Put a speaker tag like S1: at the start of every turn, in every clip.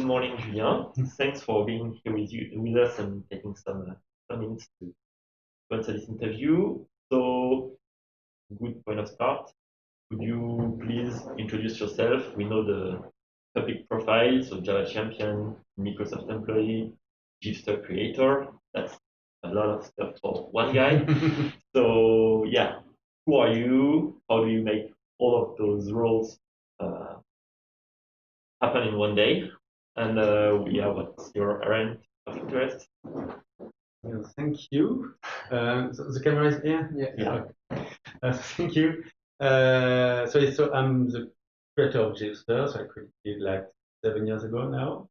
S1: morning, Julien. Thanks for being here with us and taking some minutes to answer this interview. So, good point of start. Could you please introduce yourself? We know the topic profile, so Java champion, Microsoft employee, Gipster creator. That's a lot of stuff for one guy. So, yeah, who are you? How do you make all of those roles uh, happen in one day? And yeah, what's your area of interest?
S2: Thank you. The camera is here?
S1: Yeah.
S2: Thank you. So I'm the creator of Gipster, so I created it like 7 years ago now.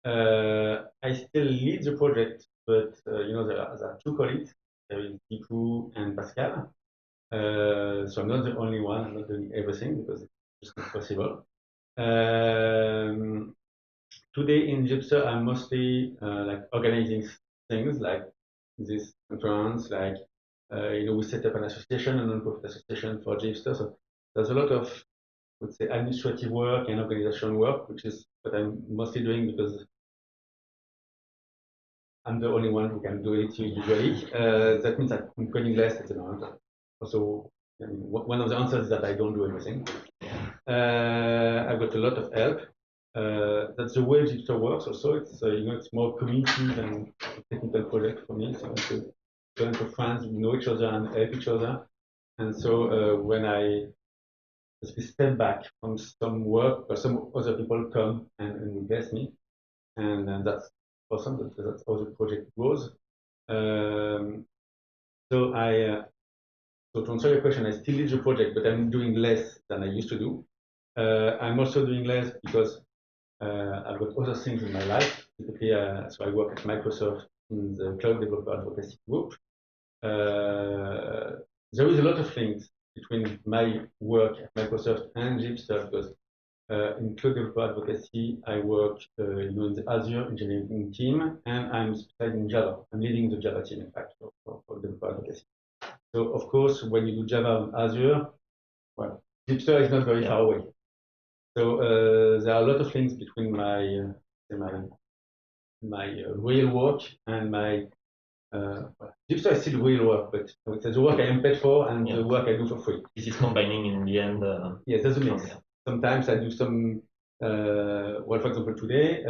S2: I still lead the project, but there are two colleagues. There is Dipu and Pascal. So I'm not the only one. I'm not doing everything because it's just not possible. Today in Gipster, I'm mostly like organizing things like this conference, like we set up an association, a non-profit association for Gipster. So there's a lot of, I would say, administrative work and organization work, which is what I'm mostly doing because I'm the only one who can do it usually. That means I'm coding less at the moment. Also, one of the answers is that I don't do everything. I've got a lot of help. That's the way Gipster works. Also, it's more community than a technical project for me. So it's a bunch of friends who know each other and help each other. And so when I step back from some work, or some other people come and replace me, and that's awesome. That's how the project goes. So to answer your question, I still lead the project, but I'm doing less than I used to do. I'm also doing less because I've got other things in my life. Typically, so I work at Microsoft in the Cloud Developer Advocacy Group. There is a lot of things between my work at Microsoft and Gipster because in Cloud Developer Advocacy, I work in the Azure engineering team, and I'm specialized in Java. I'm leading the Java team, in fact, for Developer Advocacy. So, of course, when you do Java on Azure, well, Gipster is not very far away. So there are a lot of things between my real work and my Gipster is still real work, but it's the work I am paid for and the work I do for free.
S1: This is combining in the end.
S2: Yes, there's a mix. Sometimes I do some. Well, for example, today,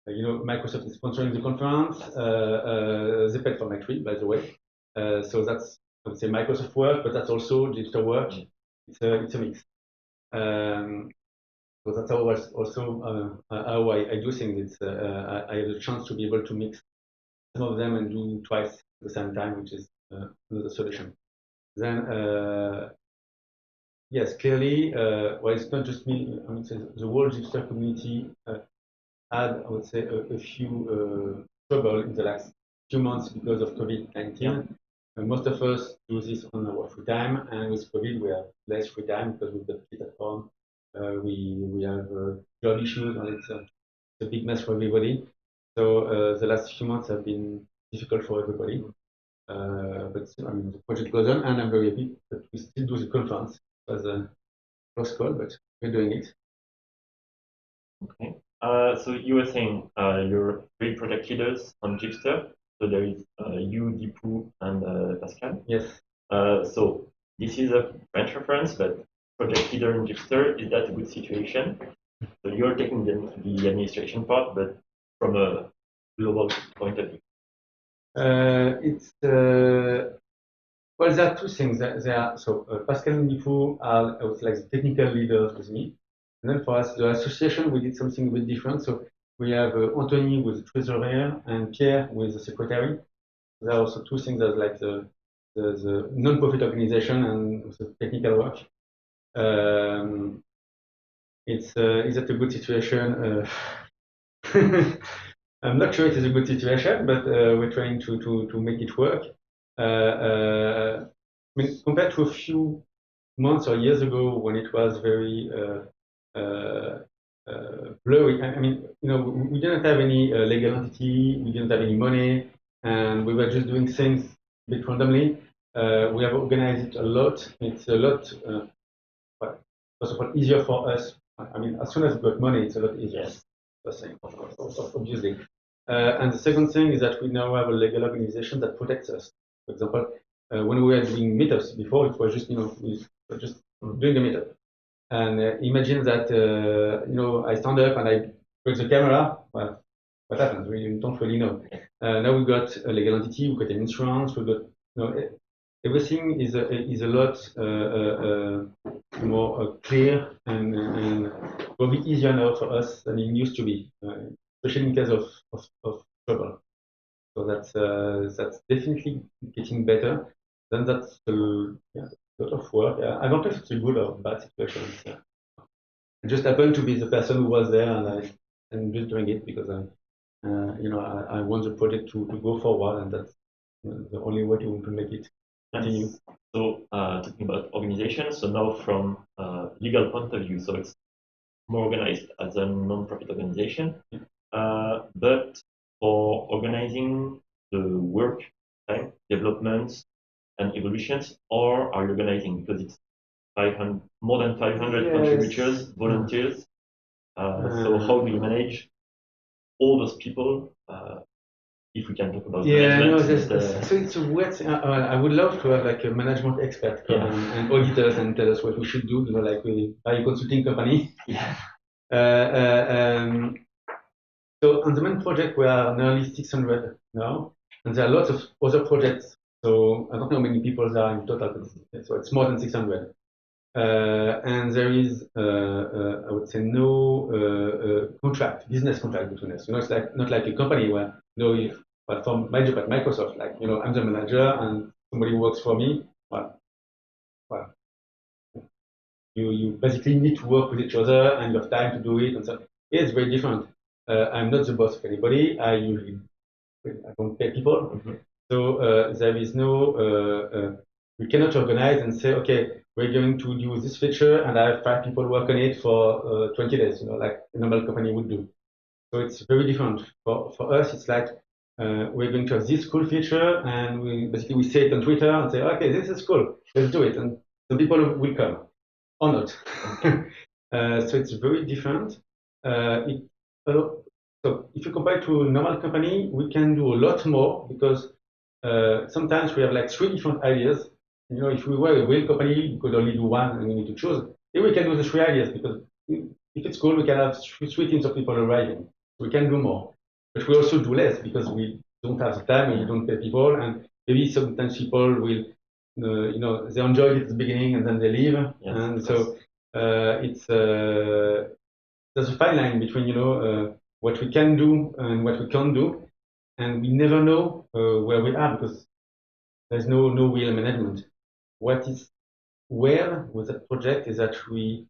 S2: Microsoft is sponsoring the conference. They paid for my trip, by the way. So that's, I would say, Microsoft work, but that's also Gipster work. It's a mix. So that's also how I do things. I have a chance to be able to mix some of them and do twice at the same time, which is another solution. Then, yes, clearly, well, it's not just me. I would say the whole Gipster community had, I would say, a few trouble in the last few months because of COVID-19. Most of us do this on our free time, and with COVID, we have less free time because we've got kids at home. We have job issues, and it's a big mess for everybody. So the last few months have been difficult for everybody. But still, I mean, the project goes on, and I'm very happy that we still do the conference. It was a close call, but we're doing it.
S1: Okay. So you were saying you're three project leaders on Gipster. So there is you, Dipu, and Pascal.
S2: Yes.
S1: So this is a French reference, but project leader in Gipster, is that a good situation? So you're taking the administration part, but from a global point of view.
S2: Well, there are two things. Pascal and Dipu are, I would say, like the technical leaders with me. And then for us, the association, we did something a bit different. So we have Anthony with the treasurer and Pierre with the secretary. There are also two things as like the non-profit organization and the technical work. Is that a good situation? I'm not sure it is a good situation, but we're trying to make it work. I mean, compared to a few months or years ago when it was very blurry. I mean, we didn't have any legal entity, we didn't have any money, and we were just doing things a bit randomly. We have organized it a lot. It's a lot, first of all, easier for us. I mean, as soon as we got money, it's a lot easier.
S1: Yes.
S2: first thing, of course, obviously. And the second thing is that we now have a legal organization that protects us. For example, when we were doing meetups before, it was just, we were just doing the meetup. And imagine that, I stand up and I break the camera. Well, what happens? We don't really know. Now we've got a legal entity, we've got an insurance, we've got, everything is a lot more clear and probably easier now for us than it used to be, especially in case of trouble. So that's definitely getting better. Then that's a lot of work. I don't know if it's a good or bad situation. I just happened to be the person who was there, and I'm just doing it because I want the project to go forward, and that's the only way to make it continue.
S1: So talking about organization, so now from legal point of view, so it's more organized as a non-profit organization, but for organizing the work, time, developments, and evolutions, or are you organizing because it's 500, more than 500 contributors, volunteers? So how do you manage all those people? If we can talk about management.
S2: So it's a weird thing. I would love to have like a management expert come and auditors and tell us what we should do, like we are a consulting company.
S1: Yeah.
S2: So on the main project, we are nearly 600 now, and there are lots of other projects. So I don't know how many people there are in total, so it's more than 600. And there is, I would say, no business contract between us. It's like not like a company where, but from my job at Microsoft, like, I'm the manager and somebody works for me. Well, you basically need to work with each other and you have time to do it. And so it's very different. I'm not the boss of anybody. I don't pay people. Mm-hmm. So there is no, we cannot organize and say, okay, we're going to do this feature and I have 5 people work on it for 20 days, like a normal company would do. So it's very different. For us, it's like we're going to have this cool feature and we say it on Twitter and say, okay, this is cool, let's do it. And some people will come or not. So it's very different. So if you compare to a normal company, we can do a lot more because sometimes we have like 3 different ideas. If we were a real company, we could only do one and we need to choose. Here we can do the 3 ideas because if it's cool, we can have 3 teams of people arriving. We can do more. But we also do less because we don't have the time and we don't pay people. And maybe sometimes people will, they enjoy it at the beginning and then they leave. Yes, and so there's a fine line between, what we can do and what we can't do. And we never know where we are because there's no real management. What is well with that project is that we,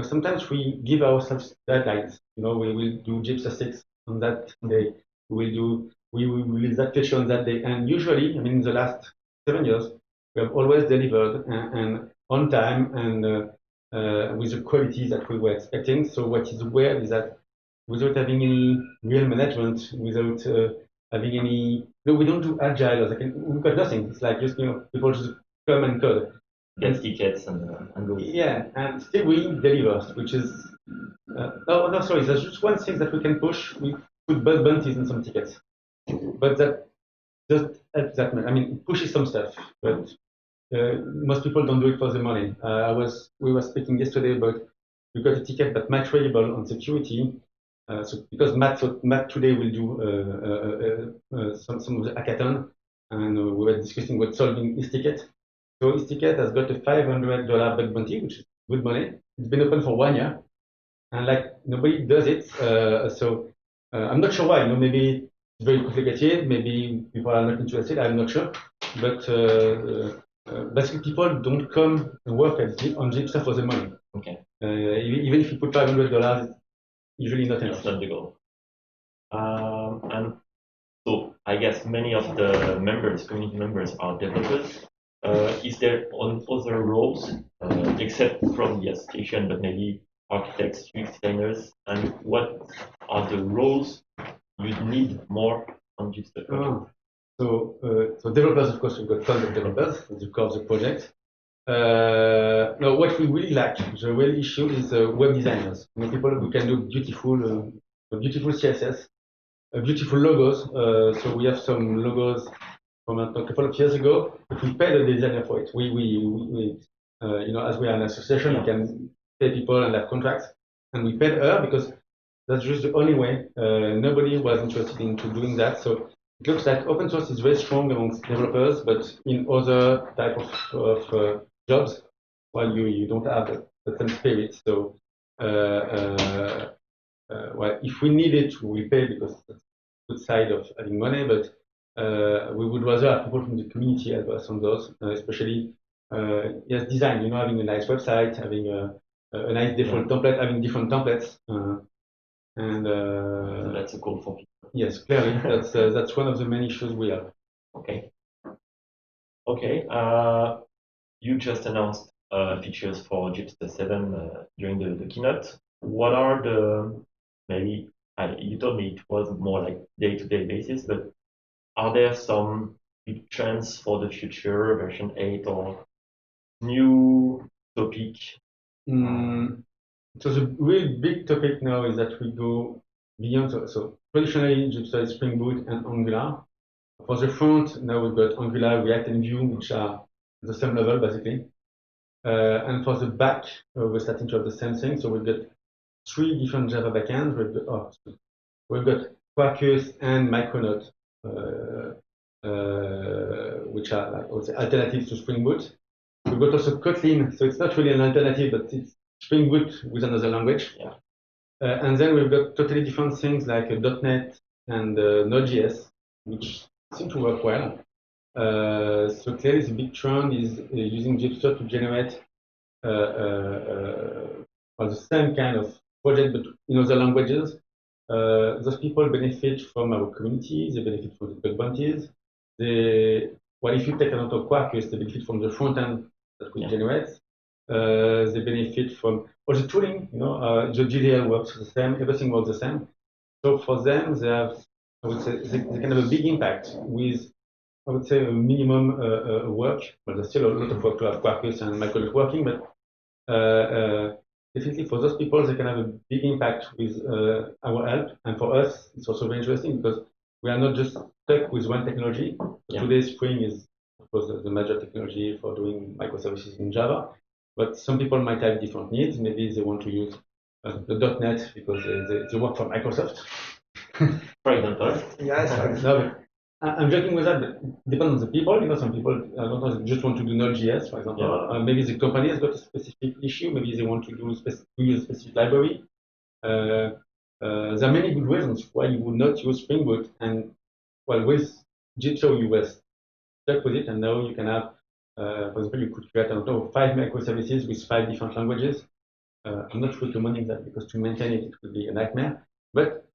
S2: sometimes we give ourselves deadlines. We will do Gypsy 6 on that day. We will release that feature on that day. And usually, in the last 7 years, we have always delivered and on time and with the quality that we were expecting. So what is weird is that without having any real management, without having any, we don't do agile. We've got nothing. It's like just people just come and code,
S1: get tickets and go.
S2: Yeah, and still we deliver, which is no, sorry. There's just one thing that we can push. We put bug bounties in some tickets, but that just helps that much. It pushes some stuff, but most people don't do it for the money. We were speaking yesterday about we got a ticket that Matt Reliable on security. So because Matt today will do some of the hackathon, and we were discussing about solving his ticket. So his ticket has got a $500 bug bounty, which is good money. It's been open for 1 year, and nobody does it. So I'm not sure why. Maybe it's very complicated. Maybe people are not interested. I'm not sure. But basically, people don't come and work on Gypsy for the money.
S1: Okay.
S2: Even if you put $500. Usually not enough.
S1: It's not the goal. And so I guess many of the community members are developers. Is there on other roles, except from the association, but maybe architects, UX designers, and what are the roles you need more on Gypsy project?
S2: So developers, of course, we've got tons of developers, as you call the project. No, what we really lack, the real issue is web designers. People who can do beautiful beautiful CSS, beautiful logos. So we have some logos from a couple of years ago, but we paid a designer for it. As we are an association, we can pay people and have contracts, and we paid her because that's just the only way. Nobody was interested into doing that. So it looks like open source is very strong amongst developers, but in other type of jobs, well, you don't have the same spirit. So well, if we need it, we pay because that's the good side of having money, but we would rather have people from the community help us on those, especially yes, design, having a nice website, having a nice different template, having different templates. And
S1: So that's a goal for people.
S2: yes, clearly, that's one of the main issues we have.
S1: Okay. Okay. You just announced features for Gipster 7 during the keynote. What are the maybe you told me it was more like day-to-day basis, but are there some big trends for the future, version 8 or new topic?
S2: So the real big topic now is that we go beyond. So traditionally, Gipster is Spring Boot and Angular. For the front, now we've got Angular, React, and Vue, which are the same level basically. And for the back, we're starting to have the same thing. So we've got 3 different Java backends. We've got Quarkus and Micronaut, which are like also alternatives to Spring Boot. We've got also Kotlin, so it's not really an alternative, but it's Spring Boot with another language.
S1: Yeah.
S2: And then we've got totally different things like .NET and Node.js, which seem to work well. So clearly the big trend is using Gipster to generate the same kind of project, but in other languages. Those people benefit from our community, they benefit from the bug bounties. Well, if you take a lot of Quarkus, they benefit from the front end that we generate. They benefit from all the tooling, the GDL works the same, everything works the same. So for them, they have, I would say, they can have a big impact with, I would say, a minimum work. But there's still a lot of work to have Quarkus and Micronaut working, but definitely for those people, they can have a big impact with our help. And for us, it's also very interesting because we are not just stuck with one technology. Today, Spring is, of course, the major technology for doing microservices in Java. But some people might have different needs. Maybe they want to use the .NET because they work for Microsoft.
S1: For example.
S2: Yes. No, I'm joking with that, but it depends on the people. Some people just want to do Node.js, for example. Maybe the company has got a specific issue. Maybe they want to use a specific library. There are many good reasons why you would not use Spring Boot. And well, with Gipster, you were stuck with it, and now you can have, for example, you could create, 5 microservices with 5 different languages. I'm not recommending that because to maintain it would be a nightmare. But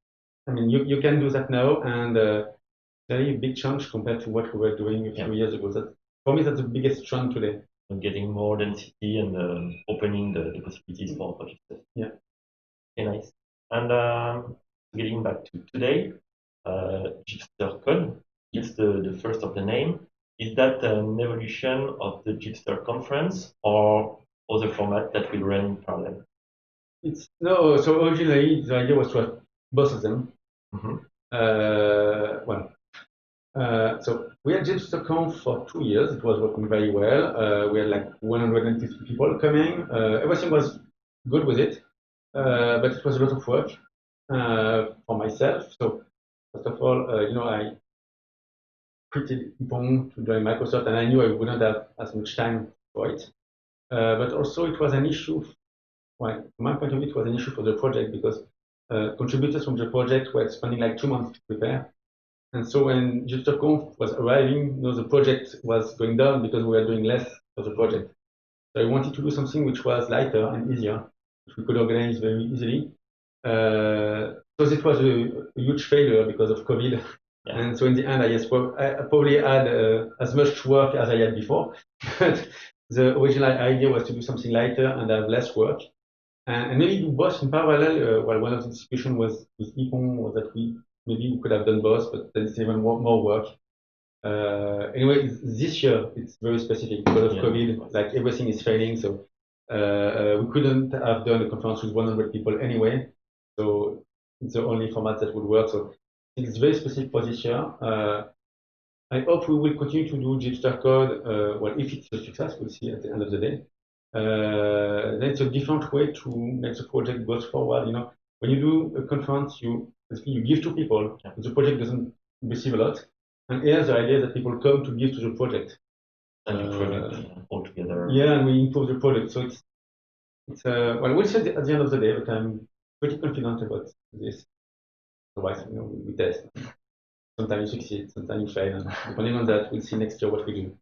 S2: I mean, you can do that now, and very big change compared to what we were doing a few years ago. For me, that's the biggest trend today.
S1: And getting more density and opening the possibilities for Gipster.
S2: Yeah.
S1: Okay, nice. And getting back to today, GipsterCon is the first of the name. Is that an evolution of the Gipster conference or other format that will run in parallel?
S2: No, so originally the idea was to have both of them. So we had GipsterConf for 2 years. It was working very well. We had like 150 people coming. Everything was good with it, but it was a lot of work for myself. So first of all, I quitted Ypon to join Microsoft, and I knew I wouldn't have as much time for it. But also it was an issue. Well, from my point of view, it was an issue for the project because contributors from the project were spending like 2 months to prepare. And so when GipsterConf was arriving, the project was going down because we were doing less for the project. So I wanted to do something which was lighter and easier, which we could organize very easily. So it was a huge failure because of COVID. Yeah. And so in the end, I probably had as much work as I had before. But the original idea was to do something lighter and have less work. And maybe do both in parallel. Well, one of the discussions was with Ypon was that maybe we could have done both, but then it's even more work. Anyway, this year it's very specific because of COVID. Like everything is failing, so we couldn't have done a conference with 100 people anyway. So it's the only format that would work. So it's very specific for this year. I hope we will continue to do Gipster code. Well, if it's a success, we'll see at the end of the day. Then it's a different way to make the project go forward. When you do a conference, you give to people. Yeah. The project doesn't receive a lot. And here the idea is that people come to give to the project.
S1: And project altogether.
S2: Yeah, and we improve the product. So it's well, we'll see at the end of the day, but I'm pretty confident about this. Otherwise, we test. Sometimes you succeed, sometimes you fail, and depending on that, we'll see next year what we do.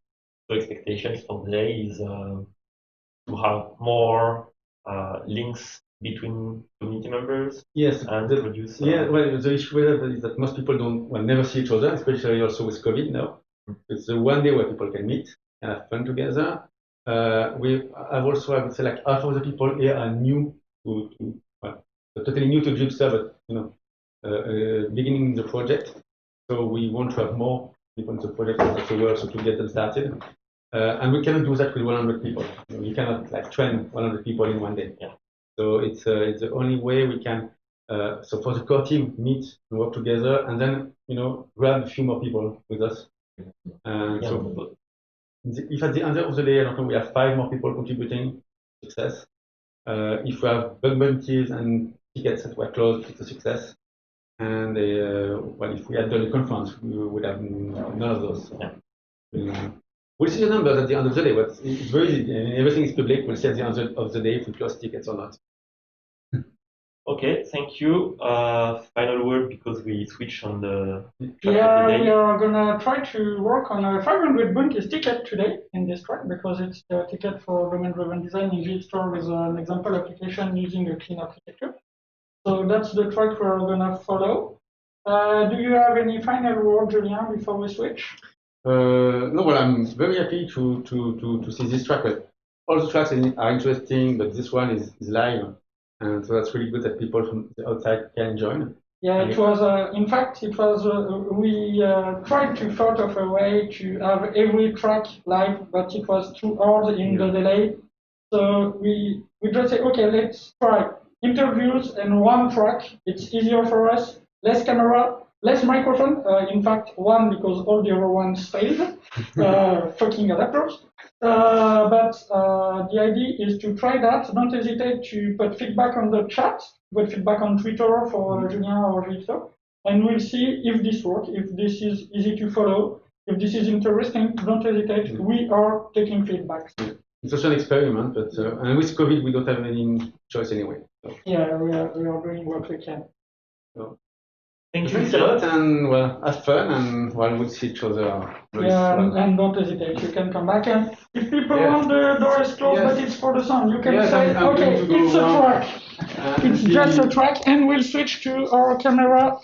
S1: So expectations for today is to have more links between community members.
S2: Yes,
S1: and produce.
S2: Yeah, well, the issue with that is that most people never see each other, especially also with COVID now. It's the one day where people can meet and have fun together. I would say like half of the people here are new totally new to Gipster, but beginning the project. So we want to have more people in the project afterwards, so to get them started. And we cannot do that with 100 people. You cannot train 100 people in one day.
S1: Yeah.
S2: So it's the only way we can. So for the core team, meet and work together, and then grab a few more people with us. So if at the end of the day, I don't know, we have 5 more people contributing, success. If we have bug bounties and tickets that were closed, it's a success. And if we had done a conference, we would have none of those. Yeah. We'll see the numbers at the end of the day, but it's very easy. I mean, everything is public. We'll see at the end of the day if we close tickets or not.
S1: Okay, thank you. Final word, because we switch on the
S3: track of the day. We are gonna try to work on a 500 bounties ticket today in this track, because it's the ticket for domain-driven design in Gipster with an example application using a clean architecture. So that's the track we're gonna follow. Do you have any final word, Julien, before we switch?
S2: No, well, I'm very happy to see this track. All the tracks are interesting, but this one is live. And so that's really good that people from the outside can join.
S3: Yeah, it was, in fact, it was, we tried to thought of a way to have every track live, but it was too hard in the delay. So we just say, okay, let's try interviews and one track. It's easier for us, less camera, less microphone. In fact, one, because all the other ones failed, fucking adapters. But the idea is to try that. Don't hesitate to put feedback on the chat, put feedback on Twitter for Julien or Victor, and we'll see if this works, if this is easy to follow, if this is interesting. Don't hesitate. We are taking feedback.
S2: It's also an experiment, but and with COVID, we don't have any choice anyway. So.
S3: Yeah, we are doing what we can.
S2: So.
S1: Thank you
S2: Thanks a lot, and have fun, and we'll see each other.
S3: And don't hesitate. You can come back, and if people want, the door is closed, but it's for the sun. You can say, okay, it's a track. It's just a track, and we'll switch to our camera.